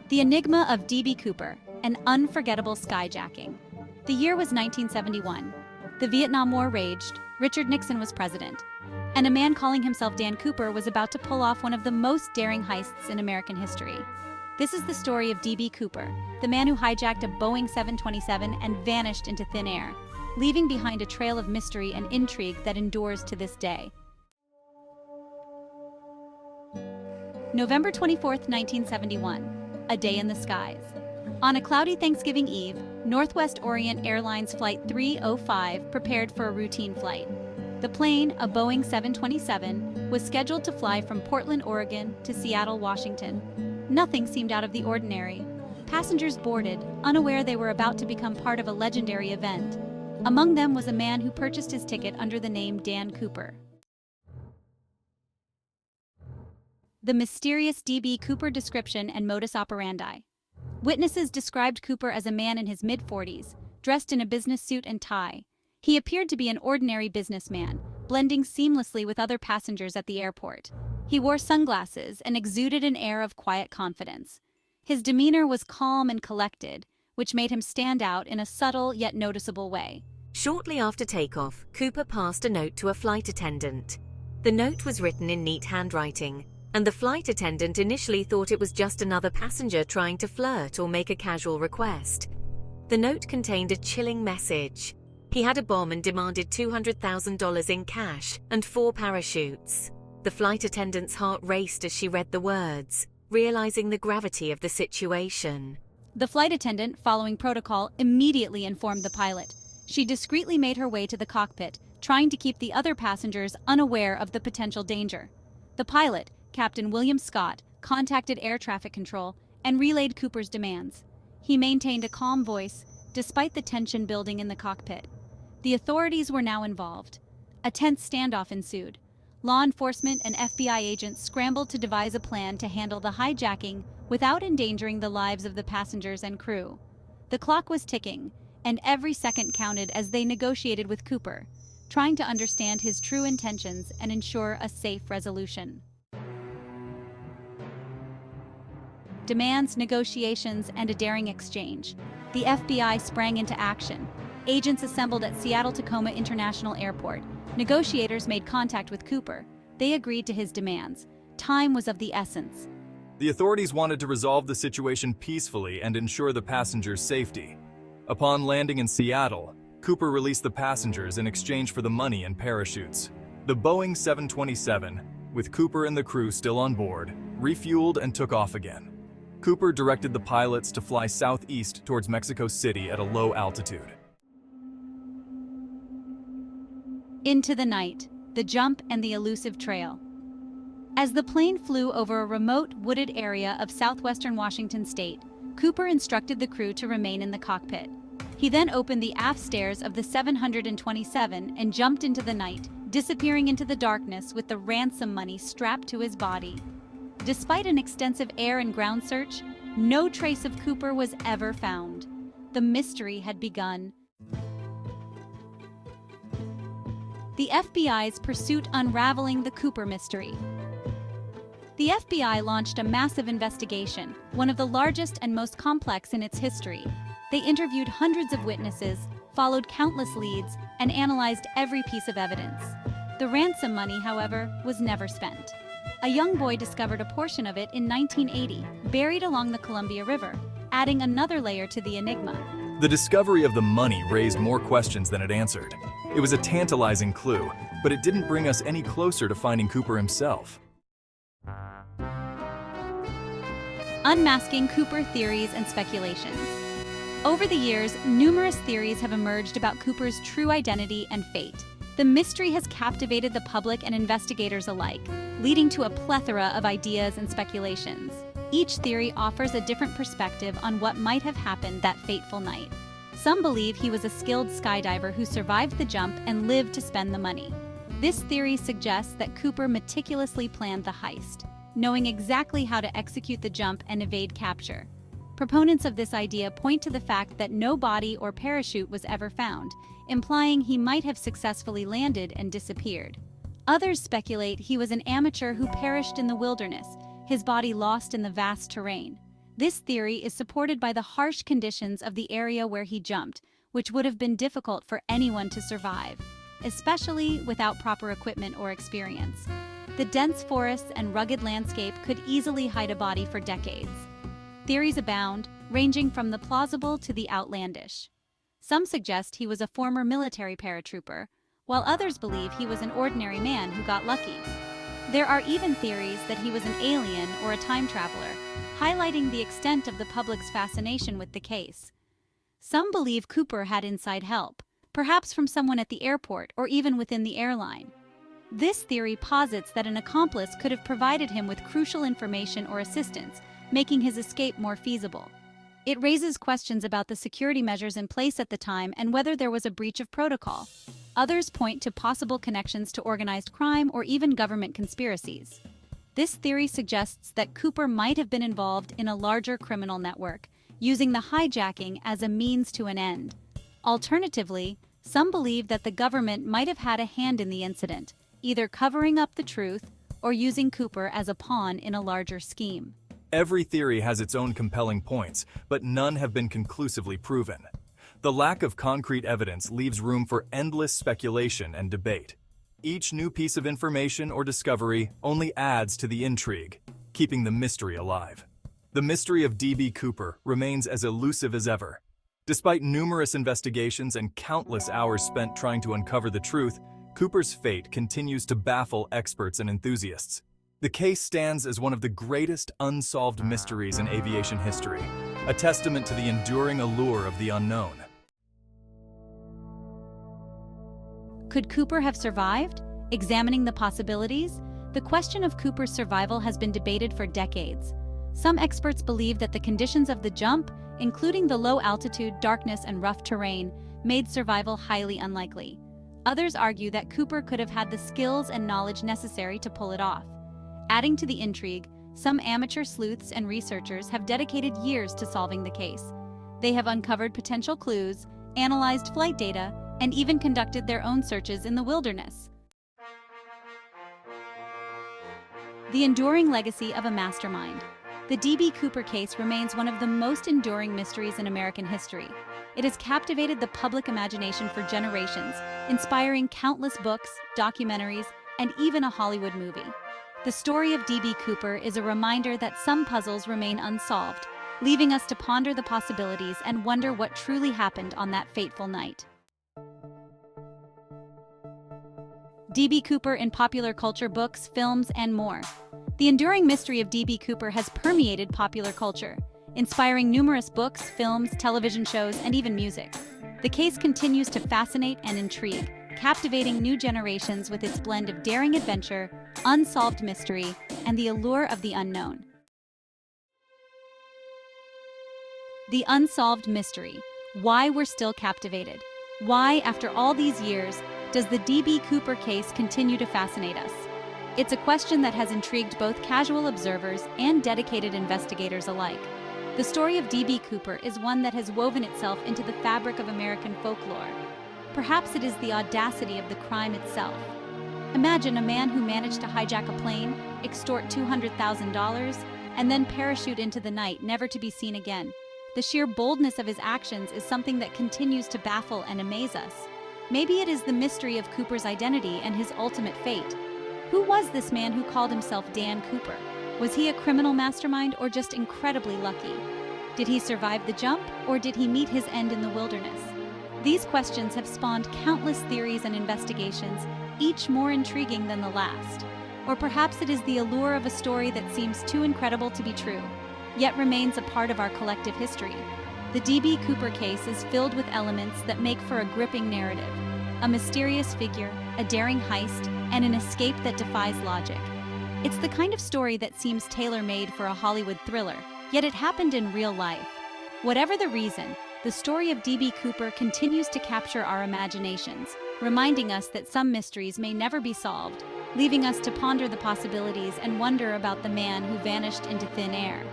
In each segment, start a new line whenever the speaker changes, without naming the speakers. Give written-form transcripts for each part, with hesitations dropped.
The Enigma of D.B. Cooper, an unforgettable skyjacking. The year was 1971. The Vietnam War raged, Richard Nixon was president, and a man calling himself Dan Cooper was about to pull off one of the most daring heists in American history. This is the story of D.B. Cooper, the man who hijacked a Boeing 727 and vanished into thin air, leaving behind a trail of mystery and intrigue that endures to this day. November 24, 1971. A day in the skies. On a cloudy Thanksgiving Eve, Northwest Orient Airlines Flight 305 prepared for a routine flight. The plane, a Boeing 727, was scheduled to fly from Portland, Oregon to Seattle, Washington. Nothing seemed out of the ordinary. Passengers boarded, unaware they were about to become part of a legendary event. Among them was a man who purchased his ticket under the name Dan Cooper. The mysterious D.B. Cooper description and modus operandi. Witnesses described Cooper as a man in his mid-40s, dressed in a business suit and tie. He appeared to be an ordinary businessman, blending seamlessly with other passengers at the airport. He wore sunglasses and exuded an air of quiet confidence. His demeanor was calm and collected, which made him stand out in a subtle yet noticeable way.
Shortly after takeoff, Cooper passed a note to a flight attendant. The note was written in neat handwriting, and the flight attendant initially thought it was just another passenger trying to flirt or make a casual request. The note contained a chilling message. He had a bomb and demanded $200,000 in cash and 4 parachutes. The flight attendant's heart raced as she read the words, realizing the gravity of the situation.
The flight attendant, following protocol, immediately informed the pilot. She discreetly made her way to the cockpit, trying to keep the other passengers unaware of the potential danger. The pilot, Captain William Scott, contacted air traffic control and relayed Cooper's demands. He maintained a calm voice, despite the tension building in the cockpit. The authorities were now involved. A tense standoff ensued. Law enforcement and FBI agents scrambled to devise a plan to handle the hijacking without endangering the lives of the passengers and crew. The clock was ticking, and every second counted as they negotiated with Cooper, trying to understand his true intentions and ensure a safe resolution. Demands, negotiations, and a daring exchange. The FBI sprang into action. Agents assembled at Seattle-Tacoma International Airport. Negotiators made contact with Cooper. They agreed to his demands. Time was of the essence.
The authorities wanted to resolve the situation peacefully and ensure the passengers' safety. Upon landing in Seattle, Cooper released the passengers in exchange for the money and parachutes. The Boeing 727, with Cooper and the crew still on board, refueled and took off again. Cooper directed the pilots to fly southeast towards Mexico City at a low altitude.
Into the night, the jump and the elusive trail. As the plane flew over a remote, wooded area of southwestern Washington state, Cooper instructed the crew to remain in the cockpit. He then opened the aft stairs of the 727 and jumped into the night, disappearing into the darkness with the ransom money strapped to his body. Despite an extensive air and ground search, no trace of Cooper was ever found. The mystery had begun. The FBI's pursuit unraveling the Cooper mystery. The FBI launched a massive investigation, one of the largest and most complex in its history. They interviewed hundreds of witnesses, followed countless leads, and analyzed every piece of evidence. The ransom money, however, was never spent. A young boy discovered a portion of it in 1980, buried along the Columbia River, adding another layer to the enigma.
The discovery of the money raised more questions than it answered. It was a tantalizing clue, but it didn't bring us any closer to finding Cooper himself.
Unmasking Cooper theories and speculations. Over the years, numerous theories have emerged about Cooper's true identity and fate. The mystery has captivated the public and investigators alike, leading to a plethora of ideas and speculations. Each theory offers a different perspective on what might have happened that fateful night. Some believe he was a skilled skydiver who survived the jump and lived to spend the money. This theory suggests that Cooper meticulously planned the heist, knowing exactly how to execute the jump and evade capture. Proponents of this idea point to the fact that no body or parachute was ever found, implying he might have successfully landed and disappeared. Others speculate he was an amateur who perished in the wilderness, his body lost in the vast terrain. This theory is supported by the harsh conditions of the area where he jumped, which would have been difficult for anyone to survive, especially without proper equipment or experience. The dense forests and rugged landscape could easily hide a body for decades. Theories abound, ranging from the plausible to the outlandish. Some suggest he was a former military paratrooper, while others believe he was an ordinary man who got lucky. There are even theories that he was an alien or a time traveler, highlighting the extent of the public's fascination with the case. Some believe Cooper had inside help, perhaps from someone at the airport or even within the airline. This theory posits that an accomplice could have provided him with crucial information or assistance, making his escape more feasible. It raises questions about the security measures in place at the time and whether there was a breach of protocol. Others point to possible connections to organized crime or even government conspiracies. This theory suggests that Cooper might have been involved in a larger criminal network, using the hijacking as a means to an end. Alternatively, some believe that the government might have had a hand in the incident, either covering up the truth or using Cooper as a pawn in a larger scheme.
Every theory has its own compelling points, but none have been conclusively proven. The lack of concrete evidence leaves room for endless speculation and debate. Each new piece of information or discovery only adds to the intrigue, keeping the mystery alive. The mystery of D.B. Cooper remains as elusive as ever. Despite numerous investigations and countless hours spent trying to uncover the truth, Cooper's fate continues to baffle experts and enthusiasts. The case stands as one of the greatest unsolved mysteries in aviation history, a testament to the enduring allure of the unknown.
Could Cooper have survived? Examining the possibilities, the question of Cooper's survival has been debated for decades. Some experts believe that the conditions of the jump, including the low altitude, darkness, and rough terrain, made survival highly unlikely. Others argue that Cooper could have had the skills and knowledge necessary to pull it off. Adding to the intrigue, some amateur sleuths and researchers have dedicated years to solving the case. They have uncovered potential clues, analyzed flight data, and even conducted their own searches in the wilderness. The enduring legacy of a mastermind. The D.B. Cooper case remains one of the most enduring mysteries in American history. It has captivated the public imagination for generations, inspiring countless books, documentaries, and even a Hollywood movie. The story of D.B. Cooper is a reminder that some puzzles remain unsolved, leaving us to ponder the possibilities and wonder what truly happened on that fateful night. D.B. Cooper in popular culture, books, films, and more. The enduring mystery of D.B. Cooper has permeated popular culture, inspiring numerous books, films, television shows, and even music. The case continues to fascinate and intrigue, captivating new generations with its blend of daring adventure, unsolved mystery, and the allure of the unknown. The unsolved mystery. Why we're still captivated. Why, after all these years, does the D.B. Cooper case continue to fascinate us? It's a question that has intrigued both casual observers and dedicated investigators alike. The story of D.B. Cooper is one that has woven itself into the fabric of American folklore. Perhaps it is the audacity of the crime itself. Imagine a man who managed to hijack a plane, extort $200,000, and then parachute into the night, never to be seen again. The sheer boldness of his actions is something that continues to baffle and amaze us. Maybe it is the mystery of Cooper's identity and his ultimate fate. Who was this man who called himself Dan Cooper? Was he a criminal mastermind or just incredibly lucky? Did he survive the jump, or did he meet his end in the wilderness? These questions have spawned countless theories and investigations, each more intriguing than the last. Or perhaps it is the allure of a story that seems too incredible to be true, yet remains a part of our collective history. The D.B. Cooper case is filled with elements that make for a gripping narrative. A mysterious figure, a daring heist, and an escape that defies logic. It's the kind of story that seems tailor-made for a Hollywood thriller, yet it happened in real life. Whatever the reason, the story of D.B. Cooper continues to capture our imaginations, reminding us that some mysteries may never be solved, leaving us to ponder the possibilities and wonder about the man who vanished into thin air.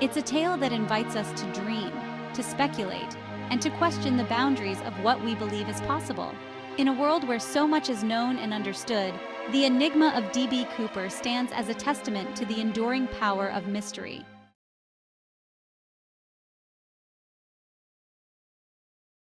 It's a tale that invites us to dream, to speculate, and to question the boundaries of what we believe is possible. In a world where so much is known and understood, the enigma of D.B. Cooper stands as a testament to the enduring power of mystery.